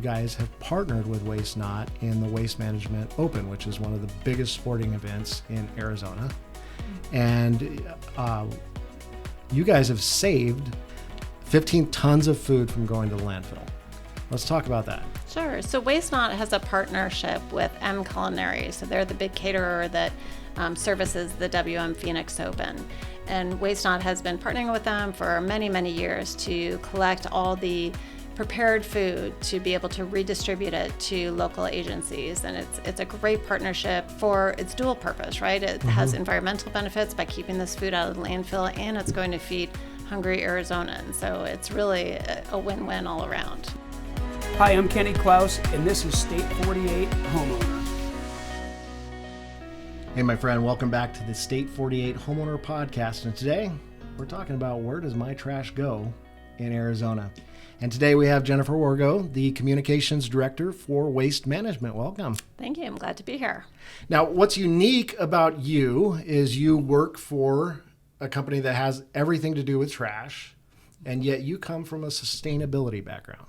guys have partnered with Waste Not in the Waste Management Open, which is one of the biggest sporting events in Arizona. And you guys have saved 15 tons of food from going to the landfill. Let's talk about that. Sure. So Waste Not has a partnership with M Culinary. So they're the big caterer that services the WM Phoenix Open. And Waste Not has been partnering with them for many, many years to collect all the prepared food to be able to redistribute it to local agencies. And it's a great partnership for its dual purpose, right? It has environmental benefits by keeping this food out of the landfill, and it's going to feed hungry Arizonans. So it's really a win-win all around. Hi, I'm Kenny Klaus, and this is State 48 Homeowner. Hey, my friend, welcome back to the State 48 Homeowner Podcast. And today we're talking about where does my trash go in Arizona. And today we have Jennifer Wargo, the Communications Director for Waste Management. Welcome. Thank you. I'm glad to be here. Now, what's unique about you is you work for a company that has everything to do with trash, and yet you come from a sustainability background.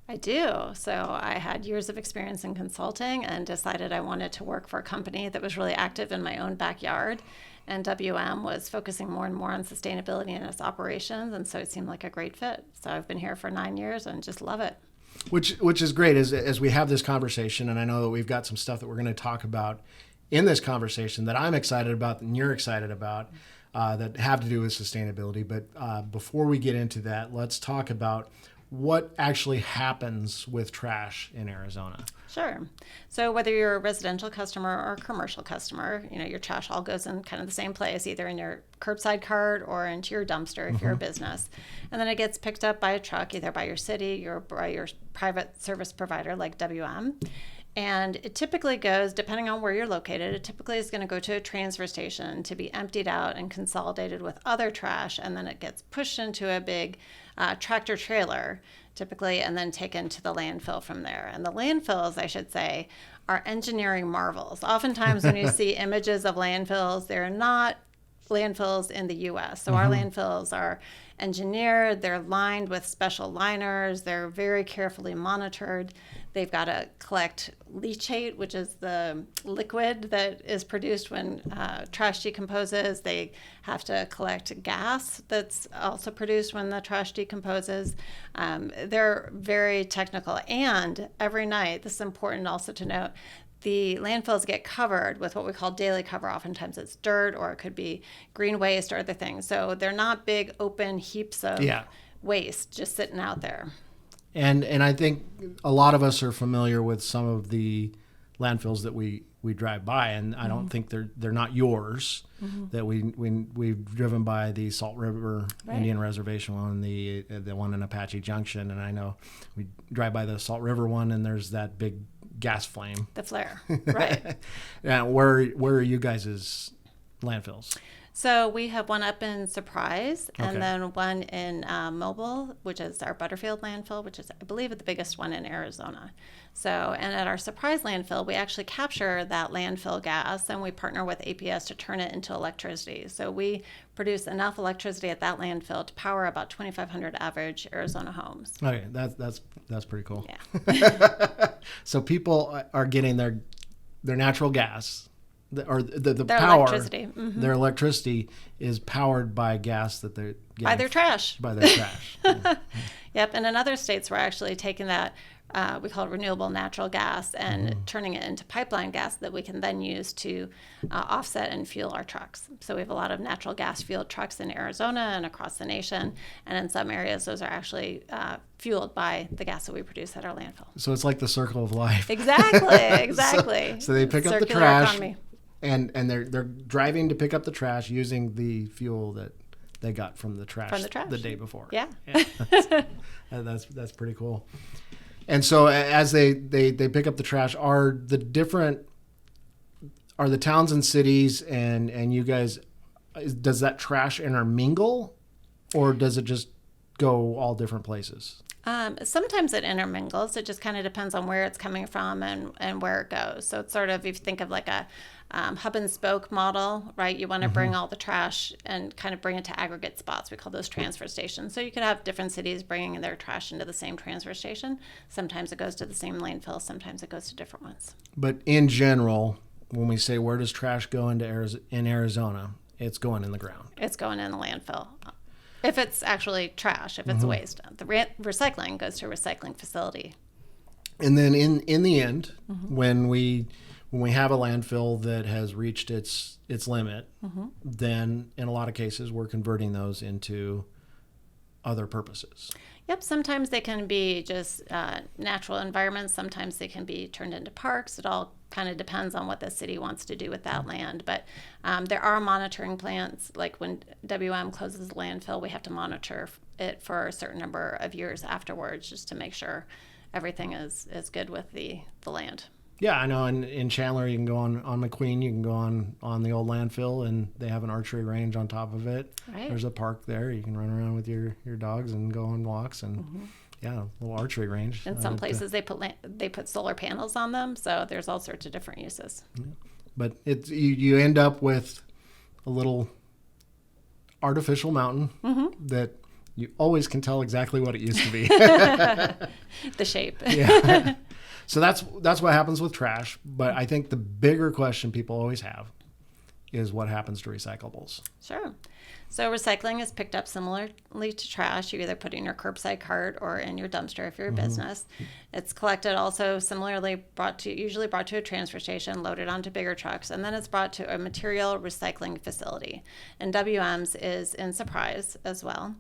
I do. So I had years of experience in consulting and decided I wanted to work for a company that was really active in my own backyard. And WM was focusing more and more on sustainability in its operations, and so it seemed like a great fit. So I've been here for 9 years and just love it. Which is great as we have this conversation, and I know that we've got some stuff that we're going to talk about in this conversation that I'm excited about and you're excited about that have to do with sustainability. But before we get into that, let's talk about what actually happens with trash in Arizona. Sure. So whether you're a residential customer or a commercial customer, your trash all goes in kind of the same place, either in your curbside cart or into your dumpster if you're a business. And then it gets picked up by a truck, either by your city or by your private service provider like WM. And it typically goes, depending on where you're located, it typically is going to go to a transfer station to be emptied out and consolidated with other trash, and then it gets pushed into a big tractor trailer, typically, and then taken to the landfill from there. And the landfills, I should say, are engineering marvels. Oftentimes when you see images of landfills, they're not landfills in the U.S. So our landfills are engineered, they're lined with special liners, they're very carefully monitored. They've got to collect leachate, which is the liquid that is produced when trash decomposes. They have to collect gas that's also produced when the trash decomposes. They're very technical. And every night, this is important also to note, the landfills get covered with what we call daily cover. Oftentimes it's dirt, or it could be green waste or other things. So they're not big open heaps of waste just sitting out there. And I think a lot of us are familiar with some of the landfills that we drive by, and I don't think they're not yours. That we've driven by the Salt River Indian Reservation one, the one in Apache Junction, and I know we drive by the Salt River one, and there's that big gas flame, the flare, right? Now, where are you guys' landfills? So we have one up in Surprise, and then one in Mobile, which is our Butterfield landfill, which is, I believe, the biggest one in Arizona. So, and at our Surprise landfill, we actually capture that landfill gas, and we partner with APS to turn it into electricity. So we produce enough electricity at that landfill to power about 2,500 average Arizona homes. Okay, that's pretty cool. Yeah. So people are getting their natural gas. Or the their power, electricity. Their electricity is powered by gas that they're getting by their trash. By their trash. Yep. And in other states, we're actually taking that, we call it renewable natural gas, and turning it into pipeline gas that we can then use to offset and fuel our trucks. So we have a lot of natural gas fueled trucks in Arizona and across the nation. And in some areas, those are actually fueled by the gas that we produce at our landfill. So it's like the circle of life. Exactly. So they pick up the trash. Economy. And they're driving to pick up the trash using the fuel that they got from the trash the day before. Yeah. That's pretty cool. And so as they pick up the trash, are the towns and cities and you guys, does that trash intermingle, or does it just go all different places? Sometimes it intermingles. It just kind of depends on where it's coming from and where it goes. So it's sort of, if you think of like a hub and spoke model, right? You want to bring all the trash and kind of bring it to aggregate spots. We call those transfer stations. So you could have different cities bringing their trash into the same transfer station. Sometimes it goes to the same landfill. Sometimes it goes to different ones. But in general, when we say where does trash go in Arizona, it's going in the ground. It's going in the landfill. If it's actually trash, if it's waste. The recycling goes to a recycling facility. And then in the end, when we have a landfill that has reached its limit, then in a lot of cases we're converting those into other purposes. Yep, sometimes they can be just natural environments. Sometimes they can be turned into parks. It all kind of depends on what the city wants to do with that land. But there are monitoring plants. Like when WM closes the landfill, we have to monitor it for a certain number of years afterwards just to make sure everything is good with the land. Yeah, I know. In Chandler, you can go on McQueen. You can go on the old landfill, and they have an archery range on top of it. Right. There's a park there. You can run around with your dogs and go on walks, and yeah, a little archery range. In some places, they put solar panels on them, so there's all sorts of different uses. But it's you end up with a little artificial mountain that you always can tell exactly what it used to be. The shape. Yeah. So that's what happens with trash. But I think the bigger question people always have is what happens to recyclables. Sure. So recycling is picked up similarly to trash. You either put it in your curbside cart or in your dumpster if you're a business. It's collected also similarly usually brought to a transfer station, loaded onto bigger trucks, and then it's brought to a material recycling facility. And WM's is in Surprise as well.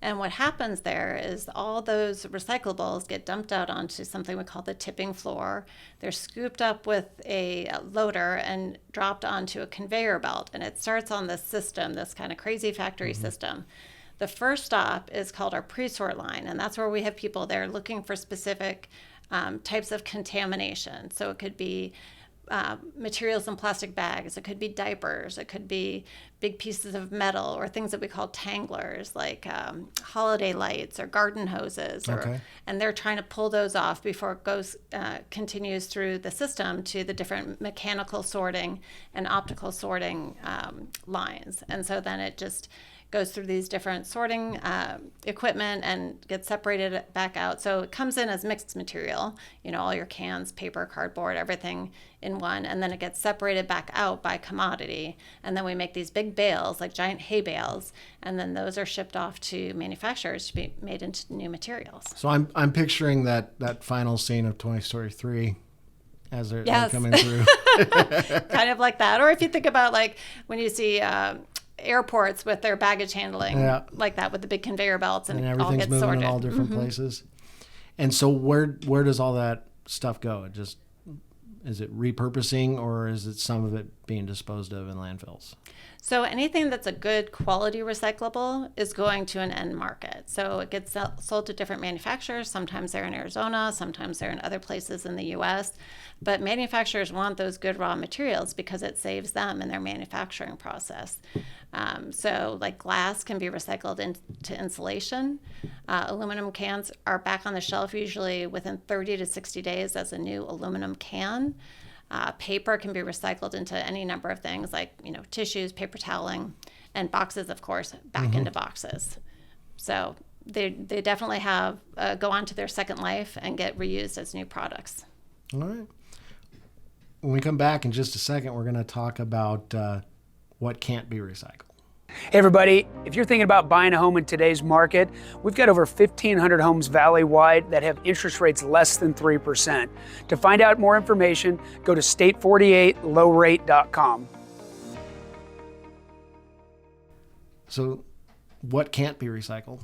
And what happens there is all those recyclables get dumped out onto something we call the tipping floor. They're scooped up with a loader and dropped onto a conveyor belt. And it starts on this system, this kind of crazy factory system. The first stop is called our pre-sort line. And that's where we have people there looking for specific types of contamination. So it could be materials in plastic bags. It could be diapers. It could be big pieces of metal or things that we call tanglers, like holiday lights or garden hoses. And they're trying to pull those off before it goes continues through the system to the different mechanical sorting and optical sorting lines. And so then it just goes through these different sorting equipment and gets separated back out. So it comes in as mixed material, all your cans, paper, cardboard, everything in one, and then it gets separated back out by commodity. And then we make these big bales, like giant hay bales, and then those are shipped off to manufacturers to be made into new materials. So I'm picturing that final scene of Toy Story 3 as they're coming through. Kind of like that. Or if you think about like when you see airports with their baggage handling, like that with the big conveyor belts and everything's all gets moving sorted in all different places. And so where does all that stuff go? Is it repurposing, or is it some of it being disposed of in landfills? So anything that's a good quality recyclable is going to an end market. So it gets sold to different manufacturers. Sometimes they're in Arizona, sometimes they're in other places in the U.S. But manufacturers want those good raw materials because it saves them in their manufacturing process. So like glass can be recycled into insulation. Aluminum cans are back on the shelf usually within 30 to 60 days as a new aluminum can. Paper can be recycled into any number of things like, tissues, paper toweling, and boxes, of course, back into boxes. So they definitely have go on to their second life and get reused as new products. All right. When we come back in just a second, we're going to talk about what can't be recycled. Hey everybody, if you're thinking about buying a home in today's market, we've got over 1,500 homes valley-wide that have interest rates less than 3%. To find out more information, go to state48lowrate.com. So what can't be recycled?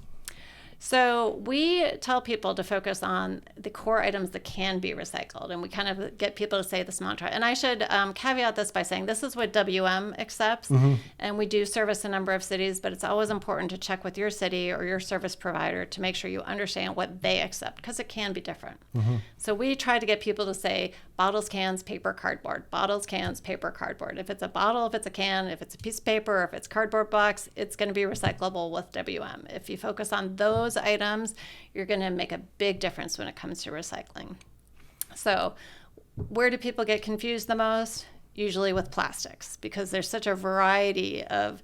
So we tell people to focus on the core items that can be recycled, and we kind of get people to say this mantra. And I should caveat this by saying this is what WM accepts, and we do service a number of cities, but it's always important to check with your city or your service provider to make sure you understand what they accept, because it can be different. So we try to get people to say bottles, cans, paper, cardboard. Bottles, cans, paper, cardboard. If it's a bottle, if it's a can, if it's a piece of paper, if it's cardboard box, it's going to be recyclable with WM. If you focus on those those items, you're going to make a big difference when it comes to recycling. So where do people get confused the most? Usually with plastics, because there's such a variety of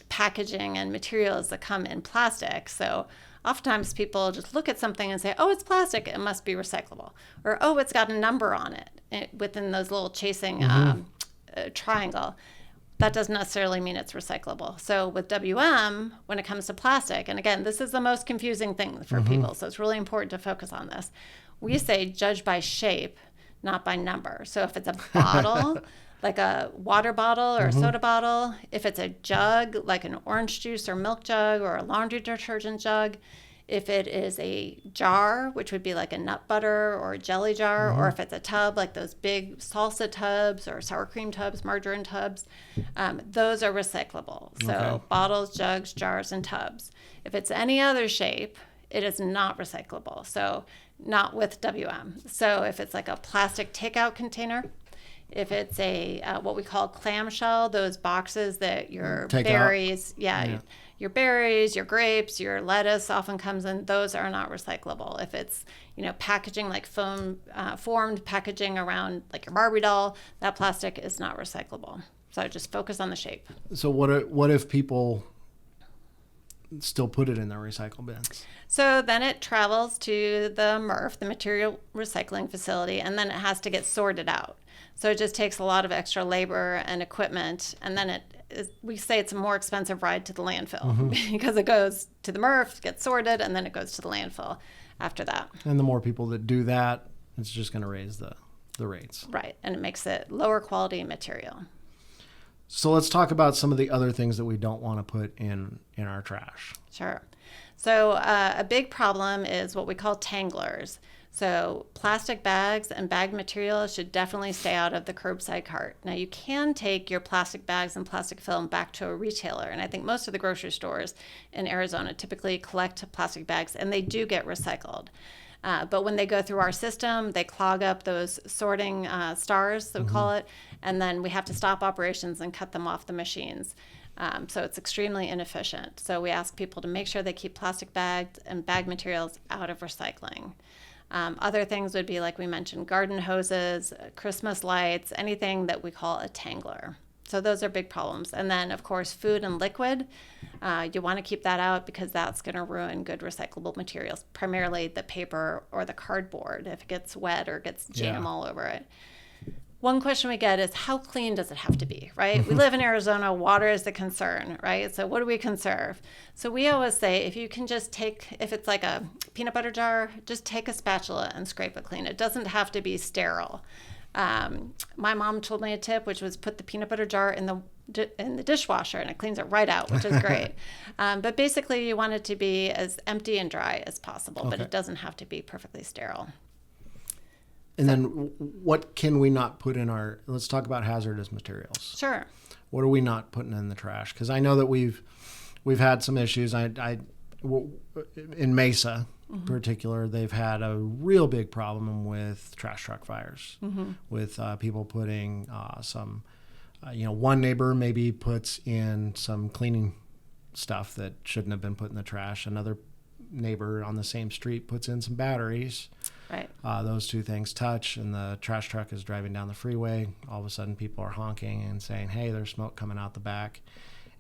packaging and materials that come in plastic. So oftentimes people just look at something and say, oh, it's plastic, it must be recyclable. Or, oh, it's got a number on it within those little chasing triangle. That doesn't necessarily mean it's recyclable. So with WM, when it comes to plastic, and again, this is the most confusing thing for people, so it's really important to focus on this. We say judge by shape, not by number. So if it's a bottle, like a water bottle or a soda bottle, if it's a jug, like an orange juice or milk jug or a laundry detergent jug, if it is a jar, which would be like a nut butter or a jelly jar, or if it's a tub, like those big salsa tubs or sour cream tubs, margarine tubs, those are recyclable. So bottles, jugs, jars, and tubs. If it's any other shape, it is not recyclable. So not with WM. So if it's like a plastic takeout container, if it's a what we call clamshell, those boxes that your berries, your berries, your grapes, your lettuce often comes in, those are not recyclable. If it's, packaging like foam formed packaging around like your Barbie doll, that plastic is not recyclable. So just focus on the shape. So what if people still put it in their recycle bins? So then it travels to the MRF, the material recycling facility, and then it has to get sorted out. So it just takes a lot of extra labor and equipment, and then we say it's a more expensive ride to the landfill because it goes to the MRF, gets sorted, and then it goes to the landfill after that. And the more people that do that, it's just going to raise the rates. Right, and it makes it lower quality material. So let's talk about some of the other things that we don't want to put in our trash. Sure. So a big problem is what we call tanglers. So plastic bags and bag materials should definitely stay out of the curbside cart. Now you can take your plastic bags and plastic film back to a retailer, and I think most of the grocery stores in Arizona typically collect plastic bags, and they do get recycled. But when they go through our system, they clog up those sorting stars, that we call it, and then we have to stop operations and cut them off the machines. So it's extremely inefficient. So we ask people to make sure they keep plastic bags and bag materials out of recycling. Other things would be, like we mentioned, garden hoses, Christmas lights, anything that we call a tangler. So those are big problems. And then, of course, food and liquid. You want to keep that out because that's going to ruin good recyclable materials, primarily the paper or the cardboard if it gets wet or gets jam all over it. One question we get is, how clean does it have to be, right? We live in Arizona, water is the concern, right? So what do we conserve? So we always say, if you can just if it's like a peanut butter jar, just take a spatula and scrape it clean. It doesn't have to be sterile. My mom told me a tip, which was put the peanut butter jar in the dishwasher, and it cleans it right out, which is great. But basically, you want it to be as empty and dry as possible, but it doesn't have to be perfectly sterile. And then what can we not put in let's talk about hazardous materials. Sure. What are we not putting in the trash? Because I know that we've had some issues. In Mesa, in particular, they've had a real big problem with trash truck fires, with people putting one neighbor maybe puts in some cleaning stuff that shouldn't have been put in the trash. Another neighbor on the same street puts in some batteries. Right. Those two things touch, and the trash truck is driving down the freeway. All of a sudden, people are honking and saying, hey, there's smoke coming out the back.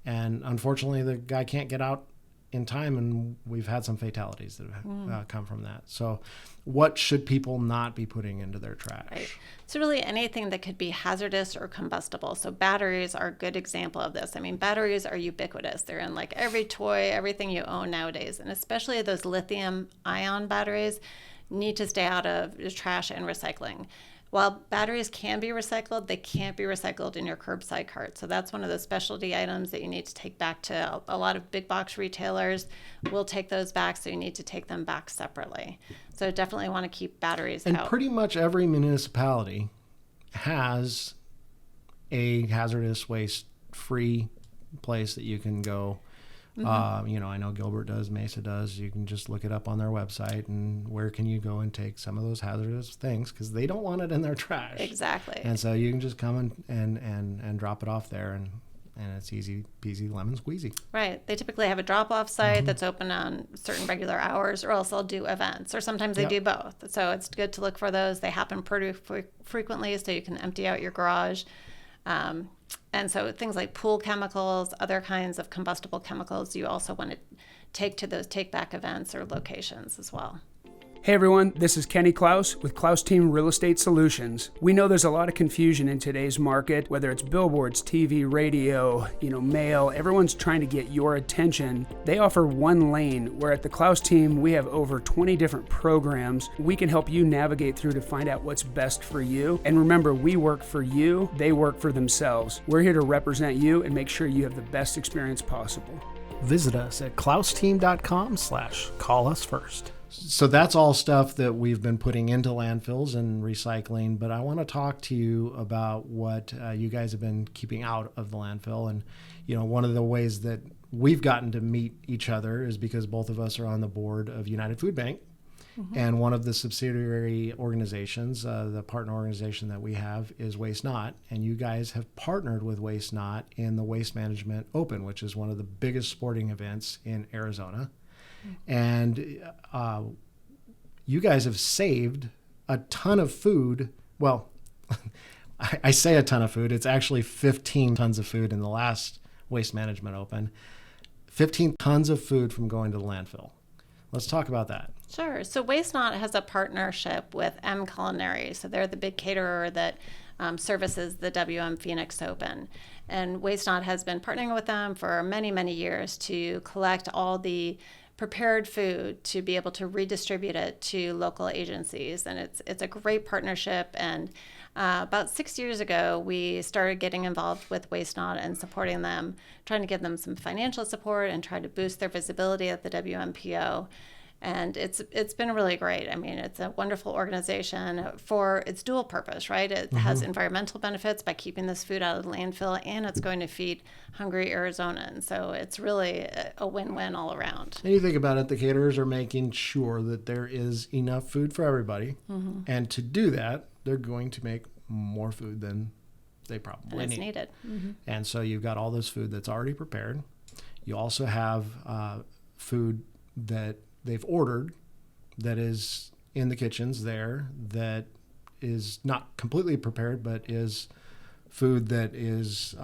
And unfortunately, the guy can't get out in time, and we've had some fatalities that have come from that. So what should people not be putting into their trash? Right. So really anything that could be hazardous or combustible. So batteries are a good example of this. I mean, batteries are ubiquitous. They're in like every toy, everything you own nowadays. And especially those lithium ion batteries need to stay out of the trash and recycling. While batteries can be recycled, they can't be recycled in your curbside cart. So that's one of those specialty items that you need to take back to a lot of big box retailers. Will take those back, so you need to take them back separately. So definitely want to keep batteries out. And pretty much every municipality has a hazardous waste free place that you can go. I know Gilbert does, Mesa does. You can just look it up on their website, and where can you go and take some of those hazardous things, because they don't want it in their trash. Exactly. And so you can just come and drop it off there, and and it's easy peasy lemon squeezy. Right. They typically have a drop-off site that's open on certain regular hours, or else they'll do events, or sometimes they do both. So it's good to look for those. They happen pretty frequently, so you can empty out your garage. And so things like pool chemicals, other kinds of combustible chemicals, you also want to take to those take-back events or locations as well. Hey everyone, this is Kenny Klaus with Klaus Team Real Estate Solutions. We know there's a lot of confusion in today's market, whether it's billboards, TV, radio, mail. Everyone's trying to get your attention. They offer one lane, where at the Klaus Team, we have over 20 different programs. We can help you navigate through to find out what's best for you. And remember, we work for you, they work for themselves. We're here to represent you and make sure you have the best experience possible. Visit us at klausteam.com/call-us-first. So that's all stuff that we've been putting into landfills and recycling, but I want to talk to you about what you guys have been keeping out of the landfill. And, one of the ways that we've gotten to meet each other is because both of us are on the board of United Food Bank. And one of the subsidiary organizations, the partner organization that we have, is Waste Not. And you guys have partnered with Waste Not in the Waste Management Open, which is one of the biggest sporting events in Arizona. And you guys have saved a ton of food. Well, I say a ton of food. It's actually 15 tons of food in the last Waste Management Open. 15 tons of food from going to the landfill. Let's talk about that. Sure. So Waste Not has a partnership with M Culinary. So they're the big caterer that services the WM Phoenix Open. And Waste Not has been partnering with them for many, many years to collect all the prepared food to be able to redistribute it to local agencies. And it's a great partnership. And about 6 years ago, we started getting involved with Waste Not and supporting them, trying to give them some financial support and try to boost their visibility at the WMPO. And it's been really great. I mean, it's a wonderful organization for its dual purpose, right? It has environmental benefits by keeping this food out of the landfill, and it's going to feed hungry Arizonans. So it's really a win-win all around. And you think about it, the caterers are making sure that there is enough food for everybody. And to do that, they're going to make more food than they probably need. Needed. And so you've got all this food that's already prepared. You also have food that they've ordered that is in the kitchens there, that is not completely prepared, but is food that is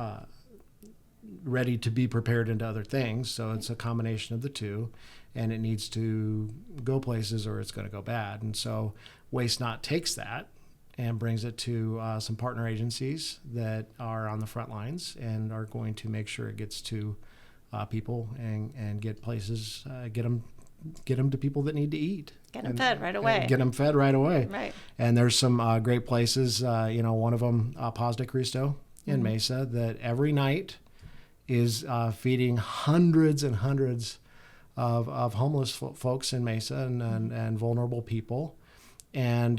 ready to be prepared into other things. So it's a combination of the two, and it needs to go places or it's going to go bad. And so Waste Not takes that and brings it to some partner agencies that are on the front lines and are going to make sure it gets to people and get places, get them to people that need to eat. Get them fed right away. Get them fed right away. Right. And there's some great places, one of them, Paz de Cristo in Mesa, that every night is feeding hundreds and hundreds of homeless folks in Mesa and vulnerable people. And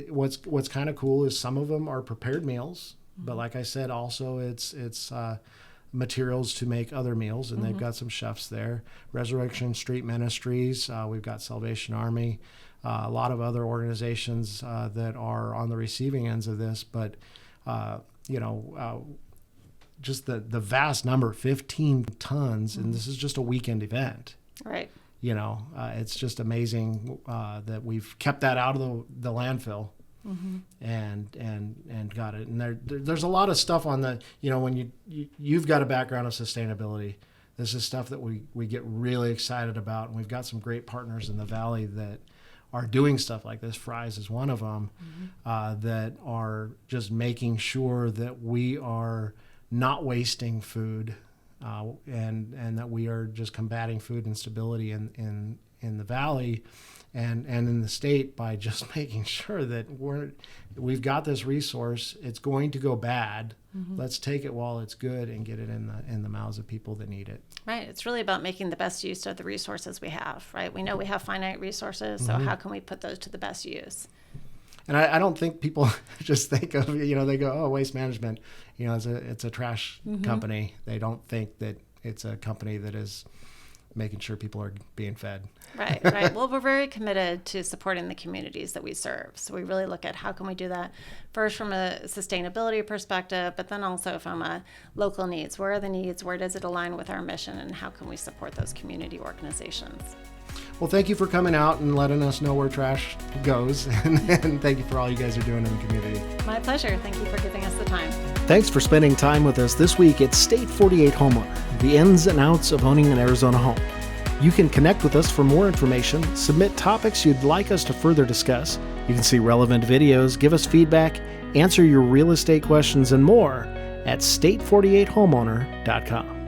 what's kind of cool is some of them are prepared meals, but like I said, also it's materials to make other meals, and they've got some chefs there. Resurrection Street Ministries, we've got Salvation Army, a lot of other organizations that are on the receiving ends of this, but just the vast number, 15 tons, and this is just a weekend event. Right. It's just amazing that we've kept that out of the landfill. And got it. And there's a lot of stuff on the, when you've got a background of sustainability, this is stuff that we get really excited about. And we've got some great partners in the Valley that are doing stuff like this. Fry's is one of them, that are just making sure that we are not wasting food, and that we are just combating food instability in the Valley and in the state by just making sure that we've got this resource. It's going to go bad. Let's take it while it's good and get it in the mouths of people that need it. Right. It's really about making the best use of the resources we have, right? We know we have finite resources, so how can we put those to the best use? And I don't think people just think of, they go, oh, Waste Management, it's a trash company. They don't think that it's a company that is making sure people are being fed. Right, right. Well, we're very committed to supporting the communities that we serve. So we really look at how can we do that first from a sustainability perspective, but then also from a local needs. Where are the needs? Where does it align with our mission? And how can we support those community organizations? Well, thank you for coming out and letting us know where trash goes. And thank you for all you guys are doing in the community. My pleasure. Thank you for giving us the time. Thanks for spending time with us this week at State 48 Homeowner, the ins and outs of owning an Arizona home. You can connect with us for more information, submit topics you'd like us to further discuss. You can see relevant videos, give us feedback, answer your real estate questions, and more at state48homeowner.com.